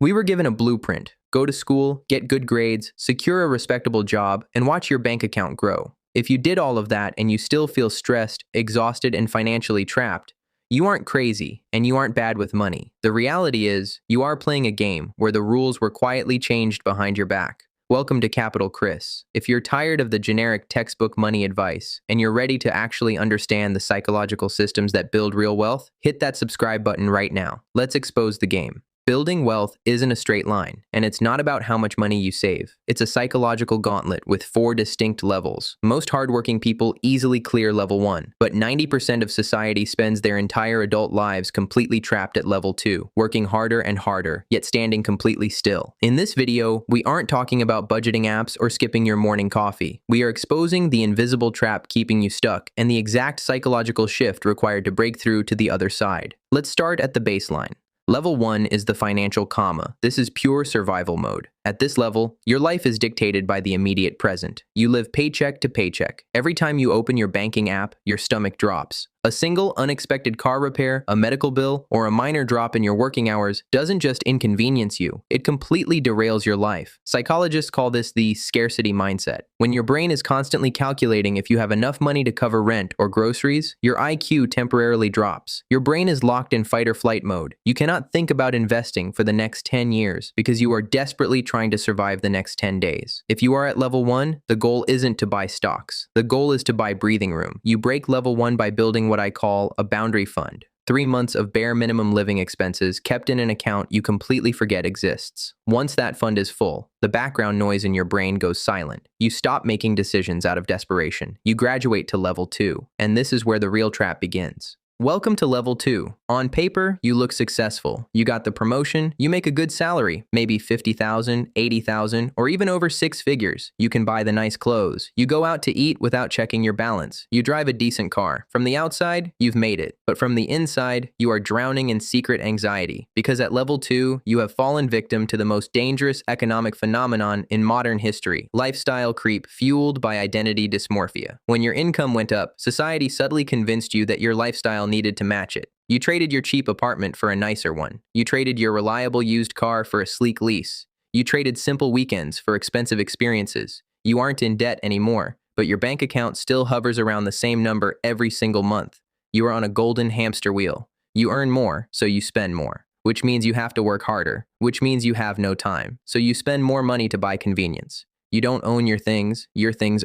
We were given a blueprint: go to school, get good grades, secure a respectable job, and watch your bank account grow. If you did all of that and you still feel stressed, exhausted, and financially trapped, you aren't crazy and you aren't bad with money. The reality is, you are playing a game where the rules were quietly changed behind your back. Welcome to Capital Chris. If you're tired of the generic textbook money advice and you're ready to actually understand the psychological systems that build real wealth, hit that subscribe button right now. Let's expose the game. Building wealth isn't a straight line, and it's not about how much money you save. It's a psychological gauntlet with 4 distinct levels. Most hardworking people easily clear level 1, but 90% of society spends their entire adult lives completely trapped at level 2, working harder and harder, yet standing completely still. In this video, we aren't talking about budgeting apps or skipping your morning coffee. We are exposing the invisible trap keeping you stuck and the exact psychological shift required to break through to the other side. Let's start at the baseline. Level 1 is the financial comma. This is pure survival mode. At this level, your life is dictated by the immediate present. You live paycheck to paycheck. Every time you open your banking app, your stomach drops. A single unexpected car repair, a medical bill, or a minor drop in your working hours doesn't just inconvenience you, it completely derails your life. Psychologists call this the scarcity mindset. When your brain is constantly calculating if you have enough money to cover rent or groceries, your IQ temporarily drops. Your brain is locked in fight or flight mode. You cannot think about investing for the next 10 years because you are desperately trying to survive the next 10 days. If you are at level 1, the goal isn't to buy stocks. The goal is to buy breathing room. You break level 1 by building what I call a boundary fund. 3 months of bare minimum living expenses kept in an account you completely forget exists. Once that fund is full, the background noise in your brain goes silent. You stop making decisions out of desperation. You graduate to level 2, and this is where the real trap begins. Welcome to level 2. On paper, you look successful. You got the promotion, you make a good salary, maybe $50,000, $80,000, or even over 6 figures. You can buy the nice clothes. You go out to eat without checking your balance. You drive a decent car. From the outside, you've made it. But from the inside, you are drowning in secret anxiety. Because at level 2, you have fallen victim to the most dangerous economic phenomenon in modern history: lifestyle creep fueled by identity dysmorphia. When your income went up, society subtly convinced you that your lifestyle needed to match it. You traded your cheap apartment for a nicer one. You traded your reliable used car for a sleek lease. You traded simple weekends for expensive experiences. You aren't in debt anymore, but your bank account still hovers around the same number every single month. You are on a golden hamster wheel. You earn more, so you spend more, which means you have to work harder, which means you have no time, so you spend more money to buy convenience. You don't own your things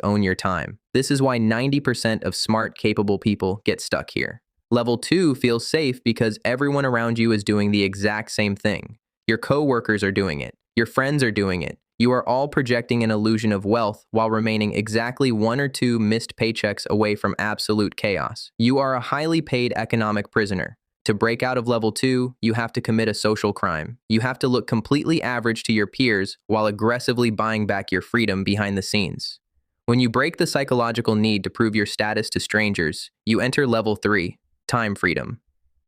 own your time. This is why 90% of smart, capable people get stuck here. Level 2 feels safe because everyone around you is doing the exact same thing. Your coworkers are doing it. Your friends are doing it. You are all projecting an illusion of wealth while remaining exactly 1 or 2 missed paychecks away from absolute chaos. You are a highly paid economic prisoner. To break out of level 2, you have to commit a social crime. You have to look completely average to your peers while aggressively buying back your freedom behind the scenes. When you break the psychological need to prove your status to strangers, you enter level 3. Time freedom.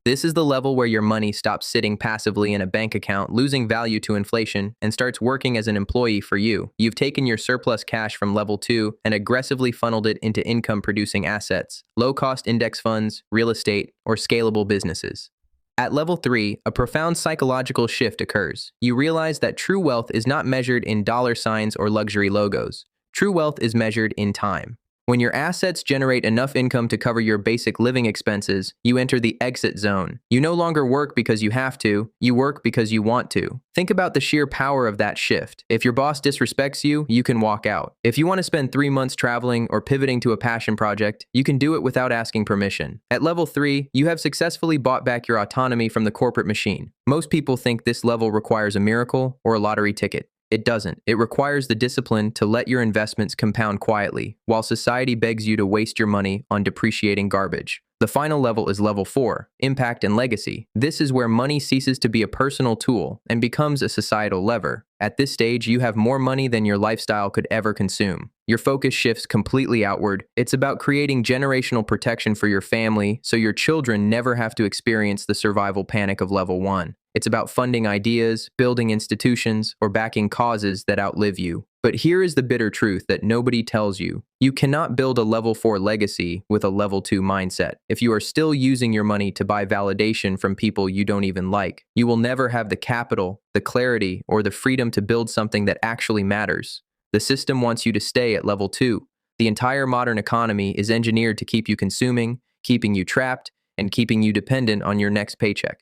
This is the level where your money stops sitting passively in a bank account, losing value to inflation, and starts working as an employee for you. You've taken your surplus cash from level 2 and aggressively funneled it into income-producing assets, low-cost index funds, real estate, or scalable businesses. At level 3, a profound psychological shift occurs. You realize that true wealth is not measured in dollar signs or luxury logos. True wealth is measured in time. When your assets generate enough income to cover your basic living expenses, you enter the exit zone. You no longer work because you have to, you work because you want to. Think about the sheer power of that shift. If your boss disrespects you, you can walk out. If you want to spend 3 months traveling or pivoting to a passion project, you can do it without asking permission. At level 3, you have successfully bought back your autonomy from the corporate machine. Most people think this level requires a miracle or a lottery ticket. It doesn't. It requires the discipline to let your investments compound quietly, while society begs you to waste your money on depreciating garbage. The final level is level 4, impact and legacy. This is where money ceases to be a personal tool and becomes a societal lever. At this stage, you have more money than your lifestyle could ever consume. Your focus shifts completely outward. It's about creating generational protection for your family so your children never have to experience the survival panic of level 1. It's about funding ideas, building institutions, or backing causes that outlive you. But here is the bitter truth that nobody tells you. You cannot build a level 4 legacy with a level 2 mindset. If you are still using your money to buy validation from people you don't even like, you will never have the capital, the clarity, or the freedom to build something that actually matters. The system wants you to stay at level 2. The entire modern economy is engineered to keep you consuming, keeping you trapped, and keeping you dependent on your next paycheck.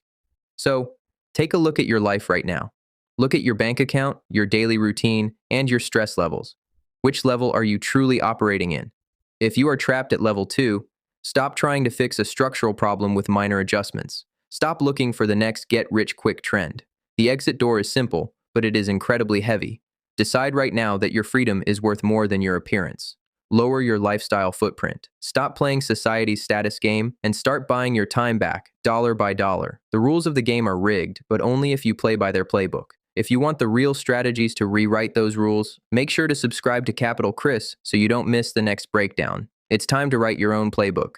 So, take a look at your life right now. Look at your bank account, your daily routine, and your stress levels. Which level are you truly operating in? If you are trapped at level 2, stop trying to fix a structural problem with minor adjustments. Stop looking for the next get-rich-quick trend. The exit door is simple, but it is incredibly heavy. Decide right now that your freedom is worth more than your appearance. Lower your lifestyle footprint. Stop playing society's status game and start buying your time back, dollar by dollar. The rules of the game are rigged, but only if you play by their playbook. If you want the real strategies to rewrite those rules, make sure to subscribe to Capital Chris so you don't miss the next breakdown. It's time to write your own playbook.